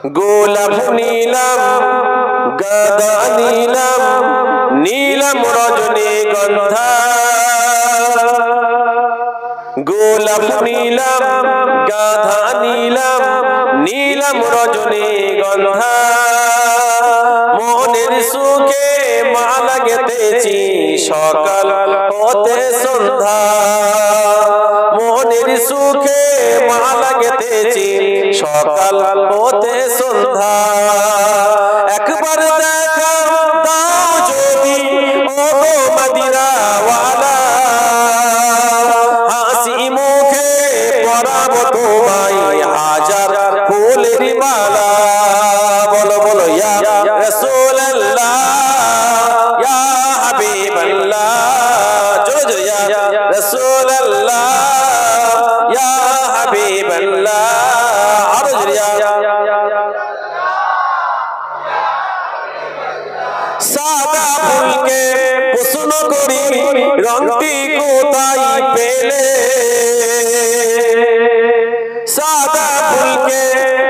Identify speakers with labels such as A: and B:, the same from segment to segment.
A: গোলাপ নীলাম গাঁদা নীলাম নীলাম রজনীগন্ধা গোলাপ নীলাম গাঁদা নীলাম নীলাম রজনীগন্ধা মনের সুখে মালা গেঁথেছি সকাল হতে সন্ধ্যা মনের সুখে মালা গেঁথেছি সকাল হতে সন্ধ্যা একবার দেখা দাও যদি ও মদিনাওয়ালা হাসি মুখে পরাবো তোমায় হাজার ফুলের মালা বলো বলো ইয়া রাসূলুল্লাহ ইয়া হাবিবাল্লাহ জোরে ইয়া রাসূলুল্লাহ ইয়া হাবিবাল্লাহ আরো জোরে সাদা ফুলকে প্রশ্ন করি রংটি কোথায় পেলে সাদা ফুলকে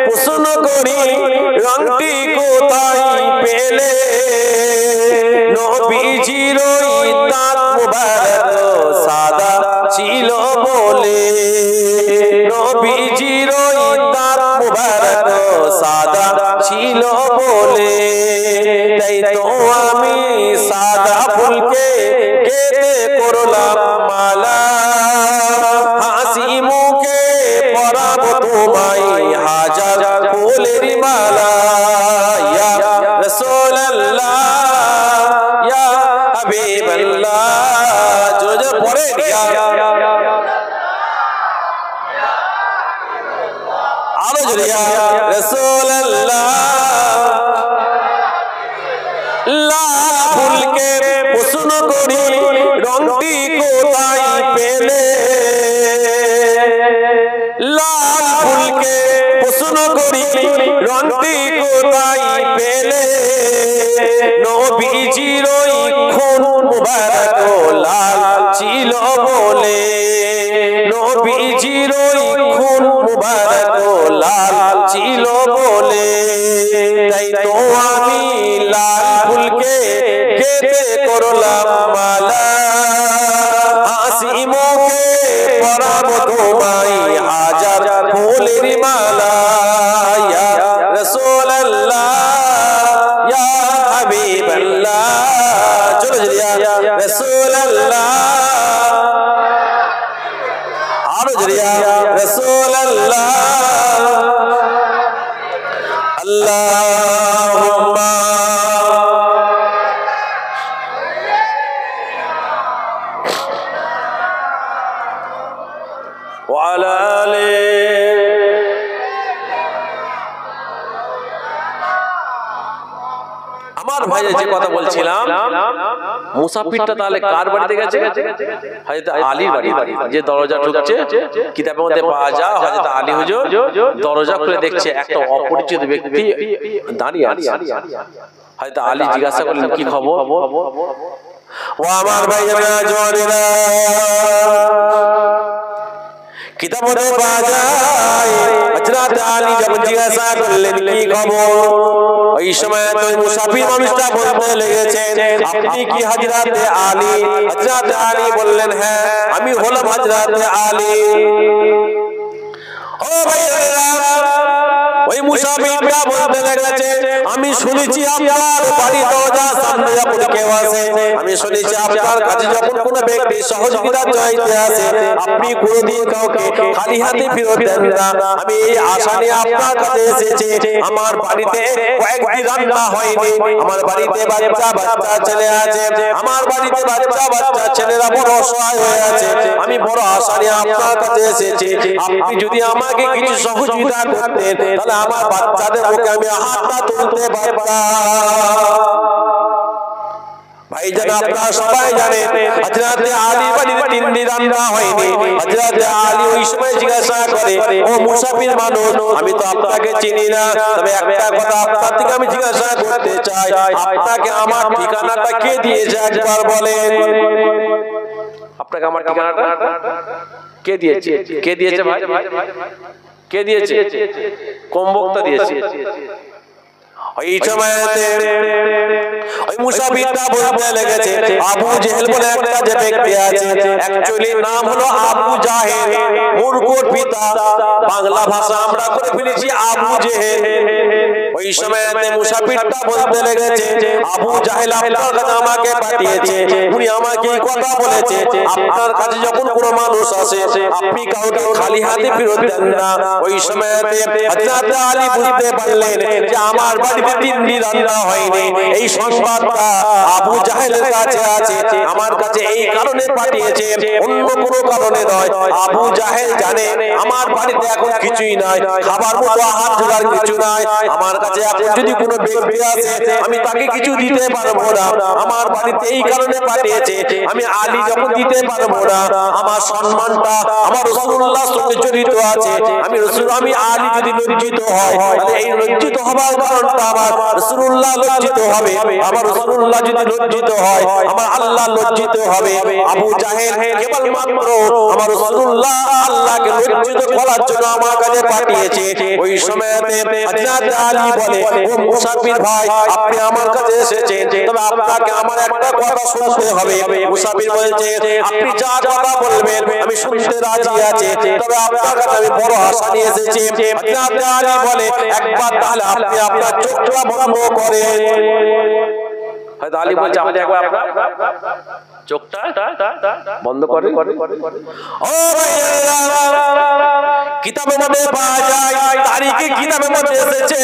A: প্রশ্ন করি রংটি কোথায় পেলে নবীজির দাঁত মুবারক সাদা ছিল বলে নবীজির দাঁত মুবারক সাদা ছিল বলে তাই তো আমি সাদা ফুলকে কেটে করলাম মালা হাসি মুখে পরাবো তোমায় হাজার ফুলের মালা ইয়া রাসূলুল্লাহ ইয়া হাবিবাল্লাহ জোরে জোরে পড়ে আরো জোরে ইয়া রাসূলুল্লাহ লাল ফুলকে প্রশ্ন করি রংটি কোথায় পেলে লাল ফুলকে প্রশ্ন করি রংটি কোথায় পেলে নবীজির খুন মুবারক লাল ছিল বলে নবীজির খুন মুবারক লাল ছিল বলে তাই তো আমি লাল ফুলকে কেটে করলাম মালা হাসি মুখে পরাবো তোমায় হাজার ফুলের মালা ইয়া রাসূলুল্লাহ ইয়া হাবিবাল্লাহ জোরে জোরে ইয়া রাসূলুল্লাহ আরো জোরে ইয়া রাসূলুল্লাহ আল্লাহুম্মা ওয়ালা আলি আমার ভাই যে কথা বলছিলাম মুসাফিরটা তাহলে কার বাড়িতে গেছে হযরত আলীর বাড়িতে যে দরজা ঢুকছে কিতাবের মধ্যে পাওয়া যায় হযরত আলী হুজুর দরজা খুলে দেখছে একটা অপরিচিত ব্যক্তি দাঁড়িয়ে আছে হযরত আলী জিজ্ঞাসা করলেন কি খবর ও আমার ভাইয়েরা জওয়ানেরা কিতাবে পাওয়া যায় হযরত আলী যখন জিজ্ঞাসা করলেন কি খবর ওই সময় তো মুসাফির মানুষটা বলতে লেগেছেন আপনি কি হযরত আলী হযরত আলী বললেন হ্যাঁ আমি হলাম হযরত আলী ও ভাইয়েরা ওই মুসাফিরটা বলতে লেগেছে আমি শুনেছি আপনার বাড়ি দরজা সামনে যখন কেউ আসে আমি শুনেছি আপনার কাছে যখন কোনো ব্যক্তি সহযোগিতা চাইতে আসে আপনি কোনোদিন কাউকে খালি হাতে ফেরত দেন না আমি এই আশা নিয়ে আপনার কাছে এসেছি আমার বাড়িতে কয়েকদিন রান্না হয়নি আমার বাড়িতে বাচ্চা বাচ্চা ছেলে আছে আমার বাড়িতে বাচ্চা বাচ্চা ছেলেরা বড় অসহায় হয়ে আছে আমি বড় আশা নিয়ে আপনার কাছে এসেছি আপনি যদি আমাকে কিছু সহযোগিতা করতেন তাহলে আমার বাচ্চাদের মুখে আমি হাতটা তুলতে পারতাম ভাইজান আপনারা সবাই জানেন হযরত আলী বাড়িতে তিন দিন রান্না হয়নি হযরত আলী ওই সময় জিজ্ঞাসা করে ও মুসাফির মানুষ আমি তো আপনাকে চিনি না তবে একটা কথা আপনার থেকে আমি জিজ্ঞাসা করতে চাই আপনাকে আমার ঠিকানাটা কে দিয়েছে একবার বলেন আপনাকে আমার ঠিকানাটা কে দিয়েছে ভাই কে দিয়েছে? কোন বক্তা দিয়েছে? ওই সময়তে ওই মুসাফিরটা বলতে লেগেছে আবু জেহেল বলে একটা যে ব্যক্তি আছে, অ্যাকচুয়ালি নাম হলো আবু জাহেল, মূর্খর পিতা, বাংলা ভাষা আমরা করে ফেলেছি আবু জেহেল। ওই সময়তে মুসাফিরটা বলতে লেগেছে আবু জাহেল আপনার কাছে আমাকে পাঠিয়েছে, উনি আমাকে কথা বলেছে আপনার কাছে যখন কোনো মানুষ আসে আপনি কাউকে খালি হাতে ফেরত দেন না। ওই সময়তে হযরত আলী বুঝতে পারলেন যে আমার বাড়িতে 3 দিন রান্না হয়নি, এই সংবাদটা আবু জাহেলের কাছে আছে, আমার কাছে এই কারণে পাঠিয়েছে, অন্য কোনো কারণে নয়। আবু জাহেল জানে আমার বাড়িতে এখন কিছুই নাই, খাবার মতো আহার জোগাড় কিছু নাই, আমার কাছে এখন যদি কোনো ব্যক্তি আসে আমি তাকে কিছু দিতে পারবো না, আমার বাড়িতে এই কারণে পাঠিয়েছে, আমি আলী যখন দিতে পারবো না, আমার সম্মানটা আমার রাসূলুল্লাহর সঙ্গে জড়িত আছে, আমি আলী যদি লজ্জিত হয় তাহলে এই লজ্জিত হবার কারণটা আমার রাসূলুল্লাহ লজ্জিত হবে, আমার রাসূলুল্লাহ যদি লজ্জিত হয় আমার আল্লাহ লজ্জিত হবে। আবু জাহেল কেবলমাত্র আমার রাসূলুল্লাহ আল্লাহকে লজ্জিত করার জন্য আমার কাছে পাঠিয়েছে। ওই সময়তে হযরত আলী বলে ও মুসাফির ভাই আপনি আমার কাছে এসেছেন, তবে আপনাকে আমার একটা কথা শুনতে হবে। মুসাফির বলছে আপনি যা কথা বলবেন আমি শুনতে রাজি আছি, তবে আপনার কাছে আমি বড় আশা নিয়ে এসেছি। হযরত আলী বলে একবার তাহলে আপনি আপনার চোখটা বন্ধ করেন। হযরত আলী বলছে আপনি একবার আপনার চোখটা বন্ধ করেন। ও ভাইরা কিতাবের মধ্যে পাওয়া যায়, তারিখে কিতাবের মধ্যে এসেছে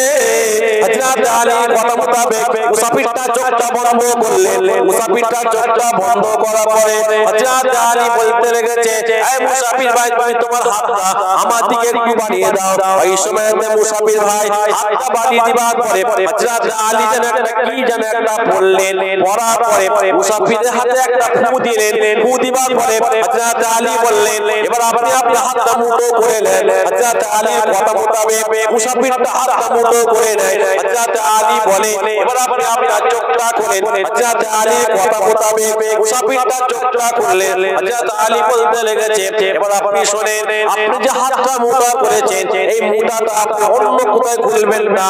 A: হযরত আলীর কথা মোতাবেক মুসাফিরটা চোখটা বন্ধ করলেন। মুসাফিরটা চোখটা বন্ধ করার পরে হযরত আলী বলতে লেগেছে এই মুসাফির ভাই তুমি তোমার হাতটা আমার দিকে একটু বাড়িয়ে দাও। ওই সময়তে মুসাফির ভাই হাতটা বাড়িয়ে দিবার পরে হযরত আলী যেন একটা কি যেন একটা বললেন, পড়ার পরে মুসাফিরের হাতে একটা ফু দিলেন। ফু দিবার পরে হযরত আলী বললেন এবার আপনি আপনার হাতটা মুঠো করে নেন। হযরত আলীর কথা মোতাবেক মুসাফিরটা হাতটা মুঠো করে নেয়। হযরত আলী বলে এবার আপনি আপনার চোখটা খোলেন। হযরত আলীর কথা মোতাবেক মুসাফিরটা চোখটা খুললেন। হযরত আলী বলতে লেগেছে এবার আপনি শুনেন, আপনি যে হাতটা মুঠো করেছেন এই মুঠাটা আপনি অন্য কোথায় খুলবেন না,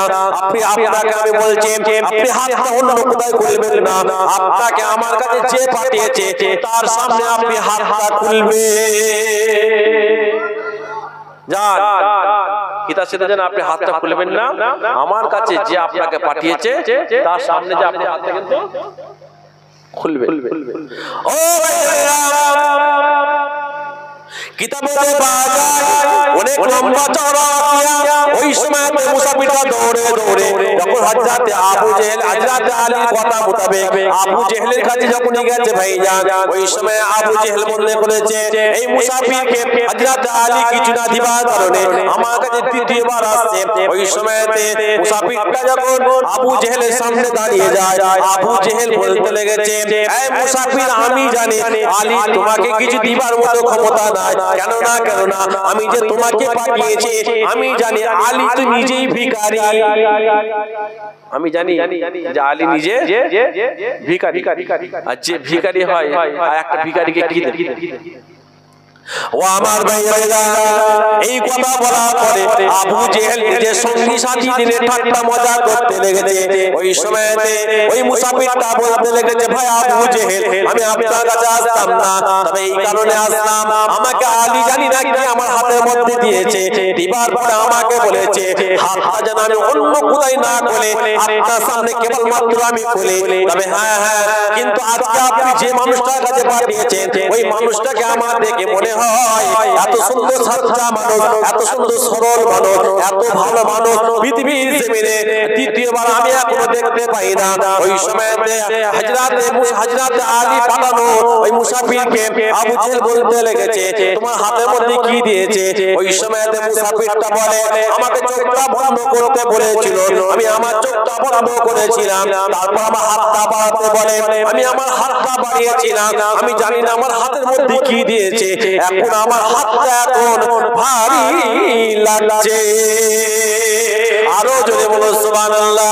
A: আপনাকে আমি বলছি আপনি হাতটা অন্য কোথায় খুলবেন না, আপনাকে আমার কাছে যে পাঠিয়েছে তার সামনে আপনি হাতটা খুলবেন। যান কিতাব সেটা যেন আপনি হাতটা খুলবেন না, আমার কাছে যে আপনাকে পাঠিয়েছে তার সামনে যে আপনি হাতটা কিন্তু খুলবেন। ও কিতাবে পাওয়া যায় অনেক লম্বা চওড়া ওই সময় মুসাফিররা দৌড়ে দৌড়ে যখন হযরত আবু জেহেল হযরত আলীর কথা মোতাবেক আবু জেহেলের কাছে যখন গেছে ভাইজান, ওই সময় আবু জেহেল মনে করেছে এই মুসাফিরকে হযরত আলী কিছু না দিবার কারণে আমার কাছে দ্বিতীয়বার আসছে। ওই সময়তে মুসাফিরটা যখন আবু জেহেলের সামনে দাঁড়িয়ে যায়, আবু জেহেল বলতে লেগেছে এই মুসাফির আমি জানি আলী তোমাকে কিছু দিবার মতো ক্ষমতা নাই, কেন না আমি যে তোমাকে পাঠিয়েছি আমি জানি আলী তো নিজেই ভিখারি, আমি জানি যে আলী নিজে ভিখারি, আর যে ভিখারি হয় আর একটা ভিখারিকে কি দেয়? ও আমার ভাইরা এই কথা বলার পরে আবু জেহেল নিজের সঙ্গী সাথী দিনে ঠাট্টা মজা করতে লেগেছে। ওই সময়তে ওই মুসাফিরটা বলতে লেগেছে ভাই আবু জেহেল আমি আপনার কাছে আসতাম না, তবে এই কারণে আসলাম আমাকে আলী জানি না কি আমার হাতের মধ্যে দিয়েছে, দিবার পরে আমাকে বলেছে হাতটা যেন আমি অন্য কোথায় না খুলে আপনার সামনে কেবলমাত্র আমি খুলি, তবে হ্যাঁ কিন্তু আজকে আপনি যে মানুষটার কাছে পাঠিয়েছেন ওই মানুষটাকে আমার দেখে মনে হয় এত সুন্দর সাচ্চা মানুষ, এত সুন্দর সরল মানুষ, এত ভালো মানুষ পৃথিবীর জমিনে দ্বিতীয়বার আমি এখনো দেখতে পাই না। ওই সময়তে হযরত আলী পাঠানো ওই মুসাফিরকে আবু জেহেল বলতে লেগেছে তোমার হাতের মধ্যে কি দিয়েছে? ওই সময়তে মুসাফিরটা বলে আমাকে চোখটা বন্ধ করতে বলেছিল, আমি আমার চোখটা বন্ধ করেছিলাম, তারপর আমার হাতটা বাড়াতে বলে আমি আমার হাতটা বাড়িয়েছিলাম, আমি জানি না আমার হাতের মধ্যে কি দিয়েছে, এখন আমার হাতটা এখন ভারী লাগছে। আরো জোরে বলো সুবহানাল্লাহ।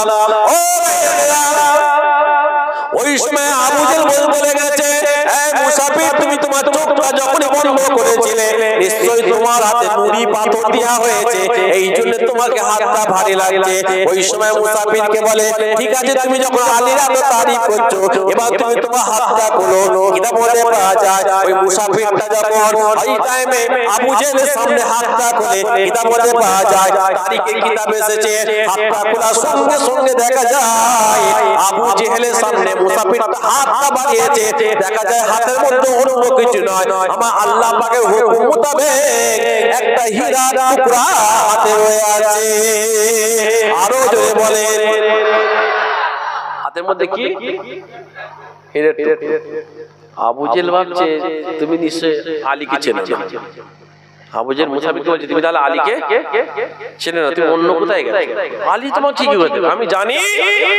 A: ওই সময় আবু জেহেল বলতে লেগেছে এই মুসাফির তুমি তোমার চোখটা যখন বন্ধ করেছিলে নিশ্চয়ই তোমার হাতে নুড়ি পাথর দেওয়া হয়েছে, এই জন্য তোমাকে হাতটা ভারী লাগছে। ওই সময় মুসাফিরকে বলে, ঠিক আছে তুমি যখন আলীর এত তারিফ করছো, এবার তুমি তোমার হাতটা খোলো। কিতাব মধ্যে পাওয়া যায় ওই মুসাফিরটা যখন ওই টাইমে আবু জেহেলের সামনে হাতটা খোলে, কিতাব মধ্যে পাওয়া যায়, তারিখের কিতাবে এসেছে হাতটা খোলার সঙ্গে সঙ্গে দেখা যায় আবু জেহেলের সামনে মুসাফিরটা হাতটা বাড়িয়েছে, দেখা যায় হাতের মধ্যে অন্য কিছু নয়, আমার আল্লাহ পাকের হুকুম মোতাবেক একটা হীরার টুকরা হাতে রয়ে আছে। আরো জোরে বলেন, হাতের মধ্যে কি? হীরের টুকরা। আবু জেহেল ভাবছে তুমি নিশ্চয় আলীকে চেনো না। আবু জেহেল মুসাফিরকে বলছে তুমি তাহলে আলীকে চেনো না, তুমি অন্য কোথায় গেছো? আলী তোমার ঠিকই বলছে, আমি জানি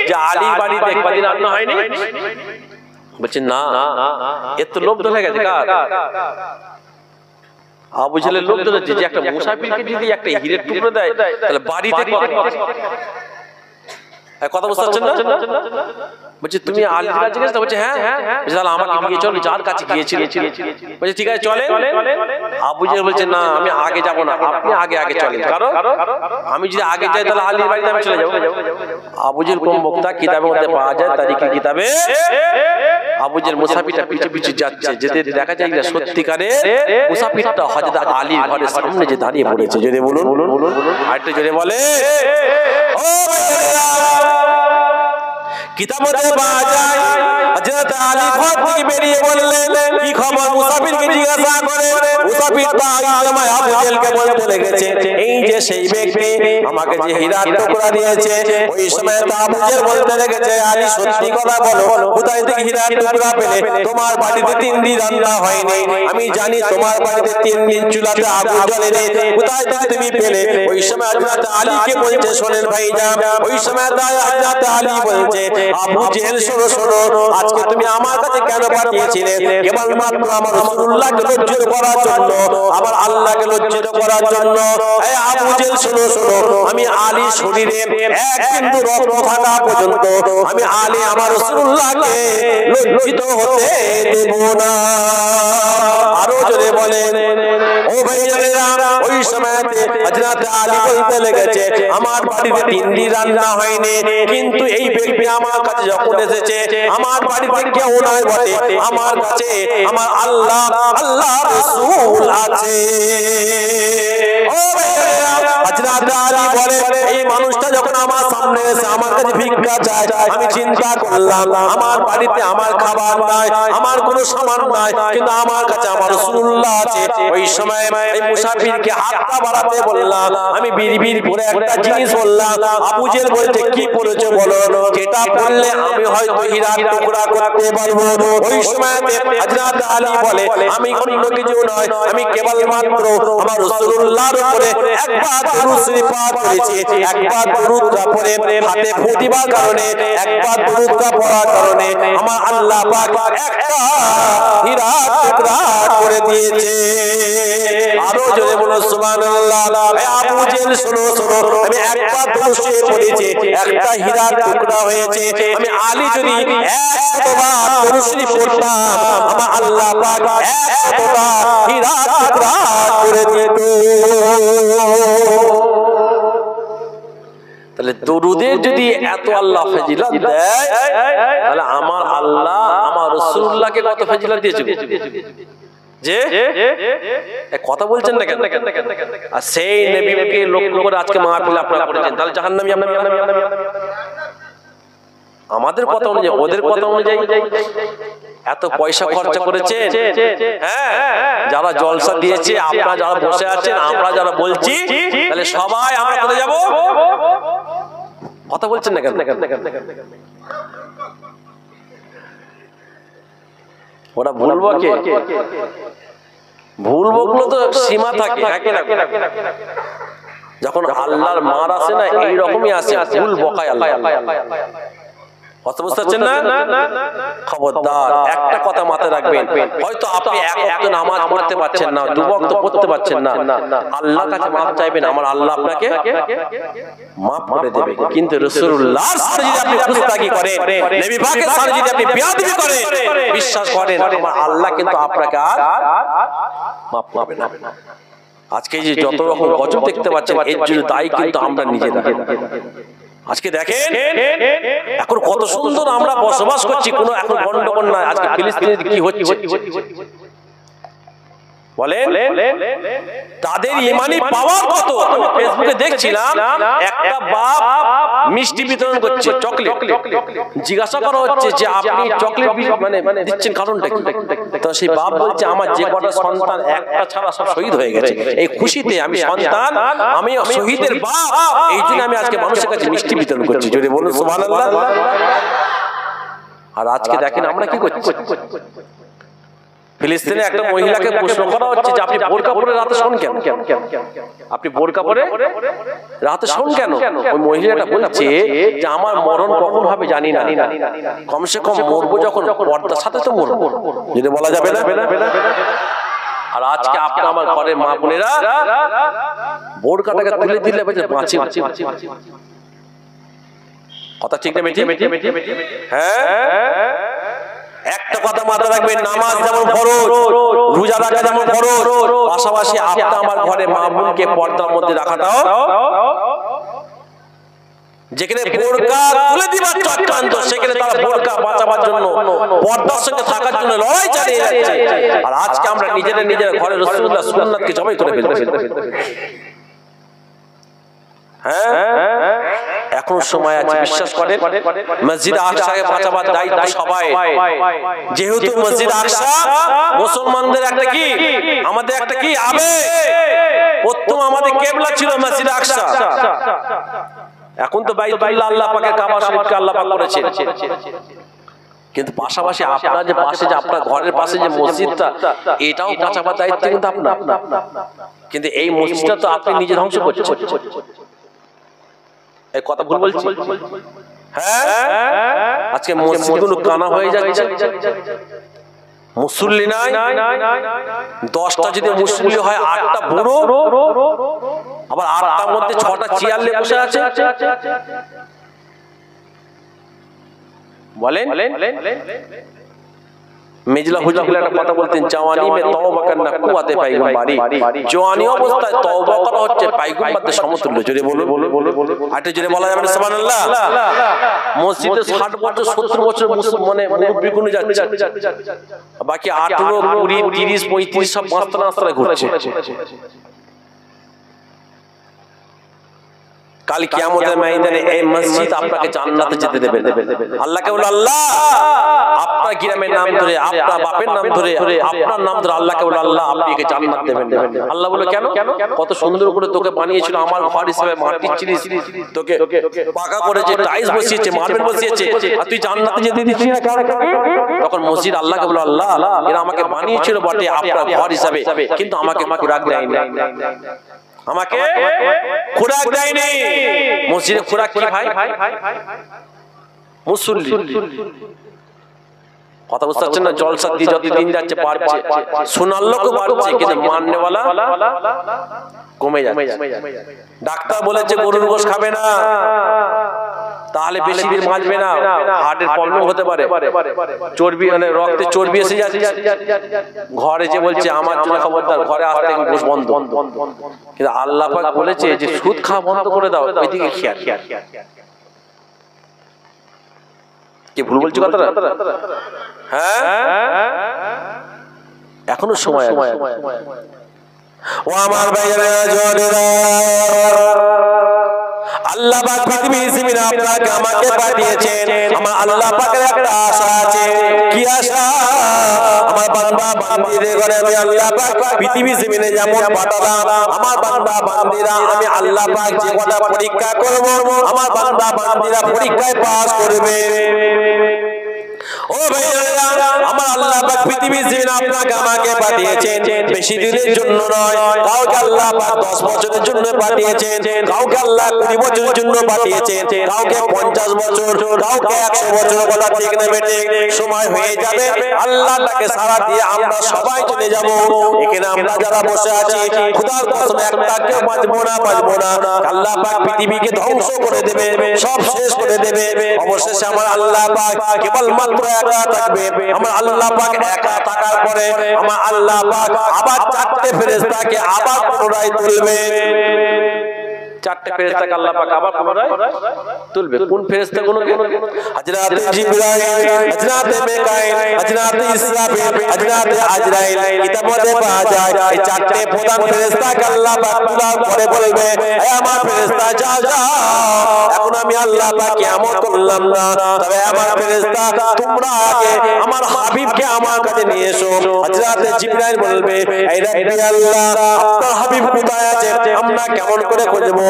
A: যে আলীর বাড়িতে কদিন রান্না হয়নি। বলছে না, এর তো লোভ ধরে গেছে। কার? আবু জেহেলের লোভ ধরেছে যে একটা মুসাফিরকে যদি একটা হীরের টুকরো দেয় তাহলে বাড়িতে কথা বুঝতে পারছেন না? বলছে তুমি আলীর কাছে গেছো? বলছে হ্যাঁ। তাহলে আমাকে নিয়ে চলো, যার কাছে গিয়েছিল। বলছে ঠিক আছে চলে। আবু জেহেল বলছে না, আমি আগে যাব না, আপনি আগে চলেন, কারণ আমি যদি আগে যাই তাহলে আলীর বাড়িতে আমি চলে যাবো। আবু জেহেল কোন বক্তা কিতাবের মধ্যে পাওয়া যায়, তারিখের কিতাবে আবু জেহেল মুসাফিরটা পিছু যাচ্ছে, যেতে দেখা যায় না সত্যিকারে মুসাফিরটা হযরত আলীর ঘরের সামনে যে দাঁড়িয়ে পড়েছে। যদি বলুন আরেকটু জোরে বলে, ও কিতাব মধ্যে পাওয়া যায় হযরত আলী ঘর থেকে বেরিয়ে বললেন কি খবর? মুসাফিরকে জিজ্ঞাসা করে মুসাফিরটা আবু জেহেলকে বলতে লেগেছে, এই যে সেই ব্যক্তি আমাকে যে হীরার টুকরা দিয়েছে। ওই সময় আবু জেহেল বলতে লেগেছে, আলী সত্যি কথা বলো, কোথায় থেকে হীরার টুকরা পেলে? তোমার বাড়িতে 3 দিন রান্না হয়নি, আমি জানি তোমার বাড়িতে 3 দিন চুলাতে আগুন জ্বলেনি, কোথায় থেকে তুমি পেলে? ওই সময় হযরত আলীকে বলছে, শোনেন ভাইজান, ওই সময় হযরত আলী বলছে, আবু জেহেল শোনো, আজকে তুমি আমার কাছে কেন পাঠিয়েছিলে? কেবলমাত্র আমার রাসূলুল্লাহকে লজ্জিত করার জন্য, আমার আল্লাহকে লজ্জিত করার জন্য। এই আবু জেহেল শোনো, আমি আলী শরীরে এক বিন্দু রক্ত থাকা পর্যন্ত আমি আলী আমার রাসূলুল্লাহকে লজ্জিত হতে দেব না। আরো জোরে বলেন, ও ভাইজানেরা, ওই সময়তে হযরত আলী বলতে লেগেছে, আমার বাড়িতে 3 দিন রান্না হয়নি, কিন্তু এই ব্যক্তি আমার কাছে যখন এসেছে, আমার বাড়িতে কেউ নয় বটে, আমার কাছে আমার আল্লাহ রাসূল আছে। ও ভাইরা, হযরত আলী বলে, এই মানুষটা যখন আমার সামনে এসে আমার কাছে ভিক্ষা চায়, আমি চিন্তা করলাম আমার বাড়িতে আমার খাবার নাই, আমার কোনো সামান নাই, কিন্তু আমার কাছে আমার রাসূলুল্লাহ আছে। ওই সময় এই মুসাফিরকে হাতটা বাড়াতে বললাম, আমি বিড়বিড় করে একটা জিনিস বললাম। আবু জেহেল বলছে কি বলেছো বলো, যেটা বললে আমি হয়তো হীরার টুকরা করতে পারবো। ওই সময়তে হযরত আলী বলে, আমি অন্য কিছু নয়, আমি কেবলমাত্র আমার রাসূলুল্লাহর উপরে একবার দরুদ শরীফ পাঠ করেছি, একবার দরুদটা পড়ে হাতে ফু দিবার কারণে, একবার দরুদটা পড়ার কারণে আমার আল্লাহ পাক একটা হীরার টুকরা করে দিয়েছে। আরো জোরে বলো সুবহানাল্লাহ। আবু জেহেল শোনো, আমি একবার দরুদ শরীফ পড়েছি, একটা হীরার টুকরা হয়েছে। আমি আলী যদি 100 বার দরুদ শরীফ পড়তাম, আমার আল্লাহ পাক 100 বার হীরার টুকরা করে দিত। তাহলে দরুদের যদি এত আল্লাহ ফজিলত দেয়, তাহলে আমার আল্লাহ আমার রাসূলুল্লাহকে কত ফজিলত দিয়েছে। যে কথা বলছেন না কেন? আর সেই নবীকে লক্ষ্য করে আজকে মাহফিল আপনারা করেছেন, তাহলে জাহান্নামী আপনারা। আমাদের কথা অনুযায়ী, ওদের কথা অনুযায়ী এত পয়সা খরচা করেছে, হ্যাঁ, যারা জলসা দিয়েছে, আপনারা যারা বসে আছেন, আমরা যারা বলছি, তাহলে সবাই আমরা কোথায় যাব? কথা বলছেন না কেন? ওরা ভুলবো কে? ভুল বকলো তো সীমা থাকে, যখন আল্লাহর মার আসে না, এইরকমই আসে, ভুল বকায় আল্লাহ। কথা বুঝতে পারছেন না? খবরদার, একটা কথা মাথায় রাখবেন, হয়তো আপনি এক ওয়াক্ত নামাজ পড়তে পারছেন না, 2 ওয়াক্ত পড়তে পারছেন না, আল্লাহর কাছে মাফ চাইবেন, আমার আল্লাহ আপনাকে মাফ করে দেবে। কিন্তু রাসূলুল্লাহর সাথে যদি আপনি গুস্তাখি করেন, নবী পাকের সাথে যদি আপনি বেয়াদবি করেন, বিশ্বাস করেন আমার আল্লাহ কিন্তু আপনাকে আর মাফ করবে না। আজকে যে যত রকম গজব দেখতে পাচ্ছেন এর জন্য দায়ী কিন্তু আমরা নিজেরা। আজকে দেখেন এখন কত সুন্দর আমরা বসবাস করছি, কোনো এখন গন্ডগোল নাই। আজকে ফিলিস্তিনে কি হচ্ছে বলেন, তাদের ইমানি পাওয়ার কত। আমি ফেসবুকে দেখছিলাম একটা বাপ মিষ্টি বিতরণ করছে, চকলেট। জিজ্ঞাসা করা হচ্ছে যে আপনি চকলেট মানে দিচ্ছেন কারণটা কি? তো সেই বাপ বলছে আমার যে কটা সন্তান একটা ছাড়া সব শহীদ হয়ে গেছে, এই খুশিতে আমি সন্তান, আমি শহীদের বাপ, এই জন্য আমি আজকে মানুষের কাছে মিষ্টি বিতরণ করছি। যদি বলুন সুবহানাল্লাহ। আর আজকে দেখেন আমরা কি করছি। ফিলিস্তিনে একটা মহিলাকে প্রশ্ন করা হচ্ছে যে আপনি বোরকা পরে রাতে শোন কেন, আপনি বোরকা পরে রাতে শোন কেন? ওই মহিলাটা বলছে যে আমার মরণ কখন হবে জানি না, কমসে কম মরবো যখন পর্দার সাথে তো মরবো, যদি বলা যাবে না। আর আজকে আপনি আমার ঘরের মা বোনেরা বোরকাটাকে তুলে দিলে বাঁচে, কথা ঠিক না বেটি? হ্যাঁ, একটা কথা মাথায় রাখবেন, নামাজ যেমন ফরজ, রোজা রাখা যেমন ফরজ, পাশাপাশি আপনি আমার ঘরে মা বোনকে পর্দার মধ্যে রাখাটাও, যেখানে বোরকা তুলে দিবার চক্রান্ত সেখানে তারা বোরকা বাঁচাবার জন্য পর্দার সঙ্গে থাকার জন্য লড়াই চালিয়ে যাচ্ছে। আর আজকে আমরা নিজেরা ঘরে রাসূলুল্লাহ সুন্নাতকে জবাই করে ফেলছি। হ্যাঁ, এখন সময় আছে, বিশ্বাস করেন মসজিদ আকসাকে বাঁচাবার দায়িত্ব সবাই। যেহেতু মসজিদ আকসা মুসলমানদের একটা কি, আমাদের একটা কি আবেগ, প্রথম আমাদের কিবলা ছিল মসজিদ আকসা। এখন তো বাইতুল্লাহ আল্লাহ পাকের কাবা শরীফকে আল্লাহ পাক করেছেন, কিন্তু পাশাপাশি আপনার যে পাশে যে আপনার ঘরের পাশে যে মসজিদটা, এটাও বাঁচাবার দায়িত্ব কিন্তু আপনার। কিন্তু এই মসজিদটা তো আপনি নিজে ধ্বংস করছেন। এই কথা ভুল বলছি? হ্যাঁ, আজকে মসজিদগুলো কানা হয়ে যাচ্ছে, মুসল্লি নাই। 10টা যদি মুসল্লি হয় 8টা বুড়ো, আবার 8টার মধ্যে 6টা চেয়ার নিয়ে বসে আছে। বলেন, মেজলা হুজুর একটা কথা বলতেন, জওয়ানি মে তওবা করনা কুওয়াতে পায়গম্বরি, জওয়ানি অবস্থায় তওবা করা হচ্ছে পয়গম্বরদের সমতুল্য। জোরে বলো, আটে জোরে বলা যাবে না সুবহানাল্লাহ। মসজিদে 60 বছর 70 বছর মানে মুরব্বি গুলো যাচ্ছে, বাকি 18 20 30 35 সব মাস্তানাস্তারা ঘুরছে। কাল কিয়ামতের ময়দানে এই মসজিদ আপনাকে জান্নাতে যেতে দেবে। আল্লাহকে বলে আল্লাহ আপনার গ্রামের নাম ধরে, আপনার বাপের নাম ধরে, আপনার নাম ধরে আল্লাহকে বলে আল্লাহ আপনি একে জান্নাত দেবেন। আল্লাহ বলে কেন? কত সুন্দর করে তোকে বানিয়েছিল আমার ঘর হিসেবে, মাটির জিনিস তোকে পাকা করেছে, টাইলস বসিয়েছে, মার্বেল বসিয়েছে, আর তুই জান্নাতে যেতে দিচ্ছিস না কেন? তখন মসজিদ আল্লাহকে বলে আল্লাহ এরা আমাকে বানিয়েছিল বটে আপনার ঘর হিসেবে, কিন্তু আমাকে খোরাক দেয়নি, আমাকে খোরাক দেয়নি। মসজিদে খোরাক কি ভাই? মুসল্লি। কথা বুঝতে পারছেন না? জলসা দিয়ে যত দিন যাচ্ছে বাড়ছে, শোনার লোক বাড়ছে, কিন্তু মাননেওয়ালা কমে যাচ্ছে। ডাক্তার বলেছে গরুর গোশত খাবে না, তাহলে বেশি দিন বাঁচবে না, হার্টের প্রবলেম হতে পারে, চর্বি মানে রক্তে চর্বি এসে যাচ্ছে। ঘরে যে বলছে আমার জন্য খবরদার, ঘরে আসতে গোশত বন্ধ, কিন্তু আল্লাহ পাক বলেছে যে সুদ খাওয়া বন্ধ করে দাও, ওইদিকে খেয়াল। কি ভুল বলছি কথাটা? হ্যাঁ, এখনো সময় আছে। ও আমার ভাইয়েরা জোরেরা, আল্লাহ পাক পৃথিবীর জমিনে আপনাকে আমাকে পাঠিয়েছেন। আমার আল্লাহ পাকের একটা আশা আছে। কি আশা? আমার বান্দা বান্দীদের ঘরে আমি আল্লাহ পাক পৃথিবীর জমিনে যেমন পাঠালাম, আমার বান্দা বান্দীরা আমি আল্লাহ পাক যে কটা পরীক্ষা করব, আমার বান্দা বান্দীরা পরীক্ষায় পাস করবে। ও ভাইরা, আমার আল্লাহ পাক পৃথিবীর জমিনে আপনাকে আমাকে পাঠিয়েছেন বেশি দিনের জন্য নয়। কাউকে আল্লাহ পাক 10 বছরের জন্য পাঠিয়েছেন, কাউকে আল্লাহ 20 বছরের জন্য পাঠিয়েছেন, কাউকে 50 বছর, কাউকে 100 বছর। কথা ঠিক না বেটে? সময় হয়ে যাবে, আল্লাহ তাকে সারা দিয়ে আমরা সবাই চলে যাব। এখানে আমরা যারা বসে আছি, খোদার কসম একটা কেউ বাঁচবো না। আল্লাহ পাক পৃথিবীকে ধ্বংস করে দেবে, সব শেষ করে দেবে। অবশেষে আমার আল্লাহ পাক কেবল মাত্র একা থাকবে। আমার আল্লাহ আল্লাহ পাক একা থাকার পরে আমার আল্লাহ পাক আবার চারটে ফেরেশতাকে আবার পুনরায় তুলবে। চারটে ফেরেশতাকে আল্লাহ পাক আবার পুনরায় তুলবে। কোন ফেরেশতাগুলোকে? হযরত জিবরাইল, হযরত মিকাইল, হযরত ইসরাফিল, হযরত আজরাইল। কিতাবতে পাওয়া যায় এই চারটে প্রধান ফেরেশতাকে আল্লাহ পাক তোলার পরে বলবে, হে আমার ফেরেশতা যাও যাও, এখন আমি আল্লাহ পাক কিয়ামত করলাম না, তবে আমার ফেরেশতা তোমরা আগে আমার হাবিবকে আমার কাছে নিয়ে এসো। হযরত জিবরাইল বলবে, হে রব্বি আল্লাহ, আপনার হাবিব কোথায় আছে? আমরা কেমন করে খুঁজবো?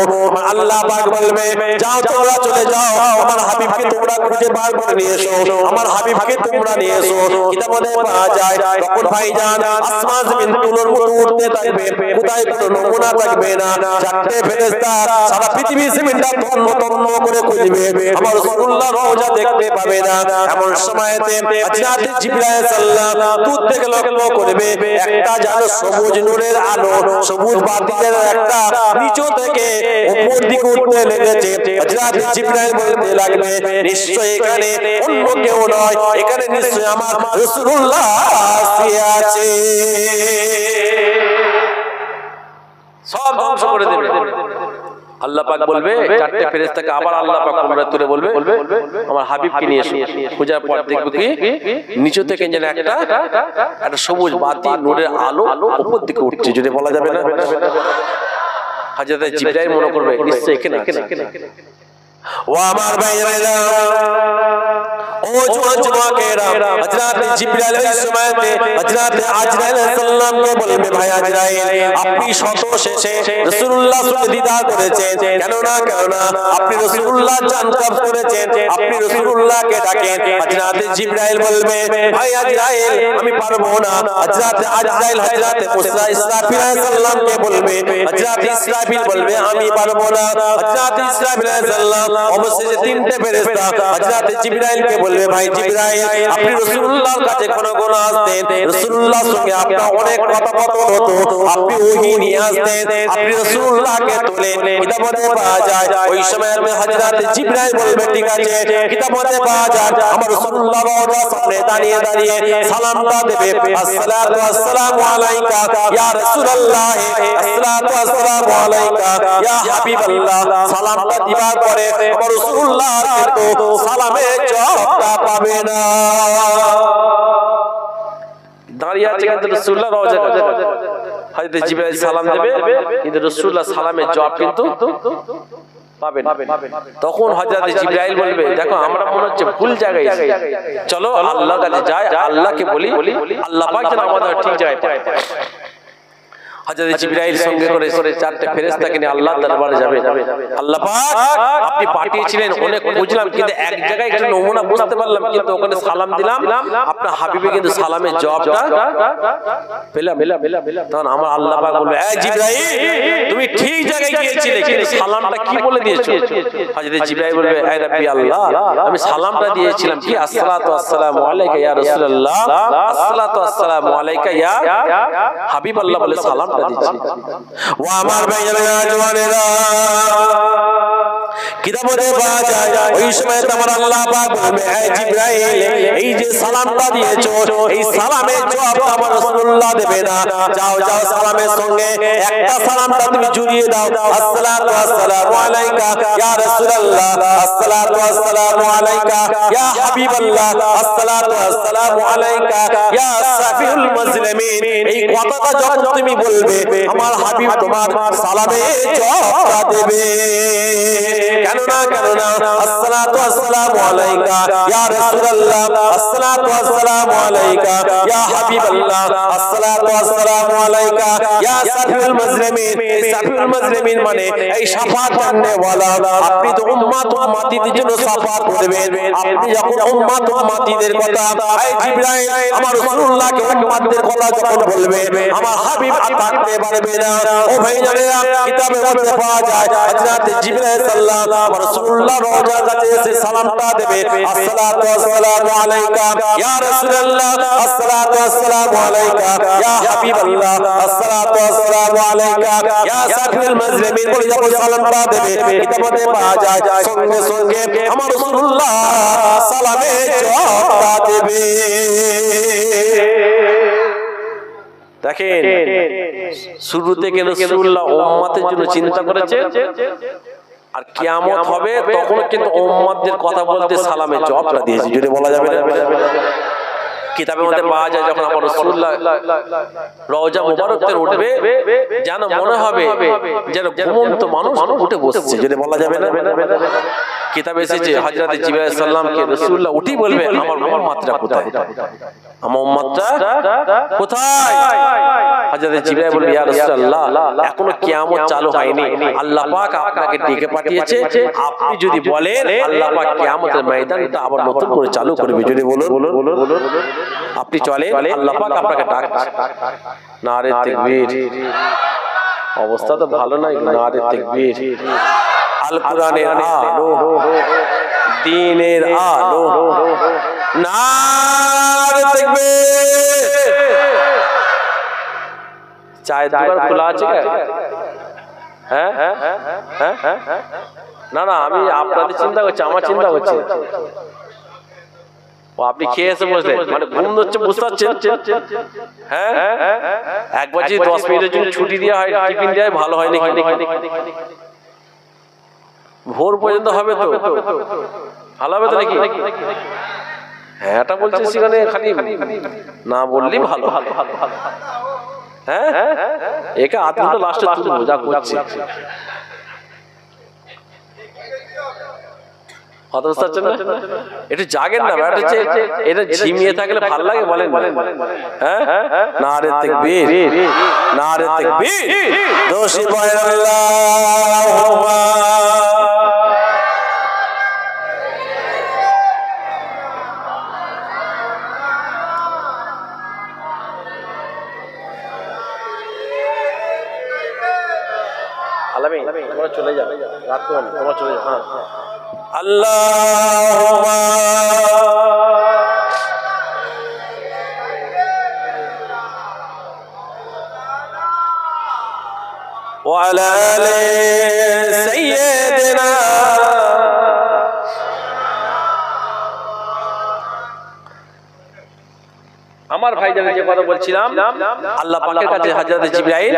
A: আল্লাহ পাক বলবে, যাও তোমরা চলে যাও, আমার হাবিবকে তোমরা খুঁজে বার করে নিয়ে এসো, আমার হাবিবকে তোমরা নিয়ে এসো। কিতাবে পাওয়া যায় তখন ভাইজান আসমান জমিন তুলোর মতো উঠতে থাকবে, কোথায় কোনো নমুনা থাকবে না। চারটে ফেরেশতা সারা পৃথিবী জমিনটা তন্ন তন্ন করে খুঁজবে, আমার রাসূলুল্লাহ রওজা দেখতে পাবে না। এমন সময়তে হযরত জিবরাইল সাল্লাল্লাহু দূর থেকে লক্ষ্য করবে, একটা যেন সবুজ নূরের আলো, সবুজ বাতির একটা নিচু থেকে উপর দিকে উঠতে লেগেছে। হযরত জিবরাইল বলতে লাগবে, নিশ্চয়ই এখানে অন্য কেউ নয়, এখানে নিশ্চয়ই আমার রাসূলুল্লাহ শুয়ে আছে। সব ধ্বংস করে দেবে। আল্লাহ পাক বলবে, চারটে ফেরেশতাকে আবার আল্লাহ পাক পুনরায় তুলে বলবে, আমার হাবিবকে নিয়ে এসো। খোঁজার পর দেখবে কি নিচু থেকে যেন একটা সবুজ বাতি নূরের আলো উপর দিকে উঠছে, যদি বলা যাবে না। হযরত জিবরাইল মনে করবে নিশ্চয়ই এখানে। ও আমার ভাইরা, ও যুবকেরা, হযরত জিবরাইল ওই সময়তে হযরত আজরাইল সাল্লামকে বলবে, ভাই আজরাইল, আপনি শত শেষে রাসূলুল্লাহ সঙ্গে দিদার করেছেন, কেন না আপনি রাসূলুল্লাহ জান কবজ করেছেন, আপনি রাসূলুল্লাহকে ডাকেন। হযরত জিবরাইল বলবে, ভাই আজরাইল, আমি পারবো না। হযরত আজরাইল হযরত মুসা ইসরাফিল সাল্লামকে বলবে, হযরত ইসরাফিল বলবে, আমি পারবো না। হযরত ইসরাফিল সাল্লাম অবশেষে তিনটে ফেরেশতা হযরত জিবরাইলকে বলবে, ভাই জিবরাইল, আপনি রাসূলুল্লাহর কাছে কোন আসতেন, রাসূলুল্লাহর সঙ্গে আপনার অনেক কথাবার্তা হতো, আপনি ওহী নিয়ে আসতেন, আপনি রাসূলুল্লাহকে তোলেন। কিতাবে পাওয়া যায় ওই সময় হযরত জিবরাইল বলবে, ঠিক আছে। কিতাবে পাওয়া যায় আমার রাসূলুল্লাহ রওজার সামনে দাঁড়িয়ে সালামটা দেবে, আসসালাতু ওয়াসসালামু আলাইকা ইয়া রাসূলুল্লাহ, আসসালাতু ওয়াসসালামু আলাইকা ইয়া হাবিবাল্লাহ। সালামটা দিবার পরে আমার রাসূলুল্লাহ কিন্তু সালামের জবাবটা পাবে না। দাঁড়িয়ে আছে কিন্তু রাসূলুল্লাহ রওজার কাছে, হযরত জিবরাইল সালাম দেবে, কিন্তু রাসূলুল্লাহ সালামের জবাব কিন্তু পাবেন। তখন হযরত জিবরাইল বলবে, দেখো আমরা মনে হচ্ছে ভুল জায়গায় আছি, চলো আল্লাহর কাছে যাই, আল্লাহকে বলি, আল্লাহ পাক যেন আমাদের ঠিক জায়গায় পায়। হযরত জিবরাইল সঙ্গে করে চারটে ফেরেশতাকে নিয়ে আল্লাহর দরবারে যাবে। আল্লাহ পাক, আপনি পাঠিয়েছিলেন, অনেক বুঝলাম, কিন্তু এক জায়গায় একটা নমুনা বুঝতে পারলাম, কিন্তু ওখানে সালাম দিলাম, আপনার হাবিবে কিন্তু সালামের জবাবটা পেলাম। তখন আমার আল্লাহ পাক বলবে, এ জিবরাইল, তুমি ঠিক জায়গায় গিয়েছিলে, কিন্তু সালামটা কি বলে দিয়েছো? হযরত জিবরাইল বলবে, এ রব্বি আল্লাহ, আমি সালামটা দিয়েছিলাম কি, আসসালাতু ওয়াসসালামু আলাইকা ইয়া রাসূলুল্লাহ, আসসালাতু ওয়াসসালামু আলাইকা ইয়া হাবিবাল্লাহ বলে সালাম দিচ্ছি। ও আমার ভাইয়েরা, জওয়ানেরা, কিতাবে পাওয়া যায় ওই সময় তোমার আল্লাহ পাক বলবে, হে জিবরাইল, এই যে সালামটা দিয়েছো, এই সালামের জবাব আমার রাসূলুল্লাহ দেবে না। যাও সালামের সঙ্গে একটা সালামটা তুমি জুড়িয়ে দাও, আসসালাতু ওয়াসসালামু আলাইকা ইয়া রাসূলুল্লাহ, আসসালাতু ওয়াসসালামু আলাইকা ইয়া হাবিবাল্লাহ, আসসালাতু ওয়াসসালামু আলাইকা ইয়া সাফিউল মুসলিমিন। এই কথাটা যখন তুমি বলবে, আমার হাবিব তোমার সালামের জবাব দেবে। কেননা আসসালাতু ওয়াসসালামু আলাইকা ইয়া রাসূলুল্লাহ, আসসালাতু ওয়াসসালামু আলাইকা ইয়া হাবিবাল্লাহ, আসসালাতু ওয়াসসালামু আলাইকা ইয়া সাফিউল মুসলিমিন। সাফিউল মুসলিমিন মানে এই শাফাত করনে ওয়ালা। আপনি তো উম্মতিদের জন্য শাফাত করবেন। আপনি যখন উম্মতিদের কথা, এই জিবরাইল আমার রাসূলুল্লাহকে উম্মতদের কথা যখন বলবে, আমার হাবিব আর থাকতে পারবে না। ও ভাইজানেরা, কিতাবের মধ্যে পাওয়া যায় হযরত জিবরাইল সাল্লাল্লাহু আলাইহি রাসূলুল্লাহ রওজার কাছে এসে সালামটা দেবে, আসসালাতু ওয়াসসালামু আলাইকা ইয়া রাসূলুল্লাহ, আসসালাতু ওয়াসসালামু আলাইকা ইয়া হাবিবাল্লাহ, আসসালাতু ওয়াসসালামু আলাইকা ইয়া সাফিউল মুসলিমিন বলে যখন সালামটা দেবে, কিতাবে পাওয়া যায় সঙ্গে আমার রাসূলুল্লাহ সালামের জবাব দেবে। দেখেন শুরু থেকে রাসূলুল্লাহ উম্মতের জন্য চিন্তা করেছে, আর কিয়ামত হবে তখন কিন্তু উম্মতদের কথা বলতে সালামের জবাবটা দিয়েছে, যদি বলা যাবে না। কিতাবের মধ্যে পাওয়া যায় যখন আমার রাসূলুল্লাহ রওজা মুবারকতে উঠবে যেন মনে হবে যেন ঘুমন্ত মানুষ উঠে বসছে, যদি বলা যাবে না। কিতাবে এসেছে হযরত জিবরাইল আলাইহিস সালামকে রাসূলুল্লাহ উঠি বলবে আমার উম্মতরা কোথায়, আমার উম্মতরা কোথায়। হযরত জিবরাইল বলবে ইয়া রাসূলুল্লাহ এখনো কিয়ামত চালু হয়নি, আল্লাহ পাক আপনাকে ডেকে পাঠিয়েছে, আপনি যদি বলেন আল্লাহ পাক কিয়ামতের ময়দানটা আবার নতুন করে চালু করবে, যদি বলুন আপনি চলেন আল্লাহ পাক আপনাকে ডাকছে। নারে তাকবীর। অবস্থা তো ভালো নাই, নারে তাকবীর। আল কোরআনের আলো, দ্বীনের আলো, নারে তাকবীর। চায়ের দোকান খোলা আছে কি? হ্যাঁ না না, আমি আপনাদের চিন্তা করছি, আমার চিন্তা করছি। আপনি খেয়ে এসে বসলেন, মানে ঘুম হচ্ছে, বুঝতে পারছেন? হ্যাঁ, একবার যদি 10 মিনিটের জন্য ছুটি দেওয়া হয়, টিফিন দেওয়া হয়, ভালো হয় নাকি? ভোর পর্যন্ত হবে তো, ভালো হবে তো নাকি? হ্যাঁ, এটা বলছে সেখানে খালি না বললেই ভালো। হ্যাঁ, একে আধ ঘন্টা লাস্টে তুলবো, যা করছি। একটু জাগেন না, এটা ঝিমিয়ে থাকলে ভালো লাগে বলেন? হ্যাঁ, নারে তাকবীর, নারে তাকবীর। দোষী আল্লাহুম্মা আলামিন। তোমরা চলে যাও, রাত করে তোমরা চলে যাও। হ্যাঁ, আল্লাহুম্মা ওয়া আলা আলি সাইয়্যিদিনা। আমার ভাইজান যে কথা বলছিলাম, আল্লাহ পাকের কাছে হযরত জিবরাইল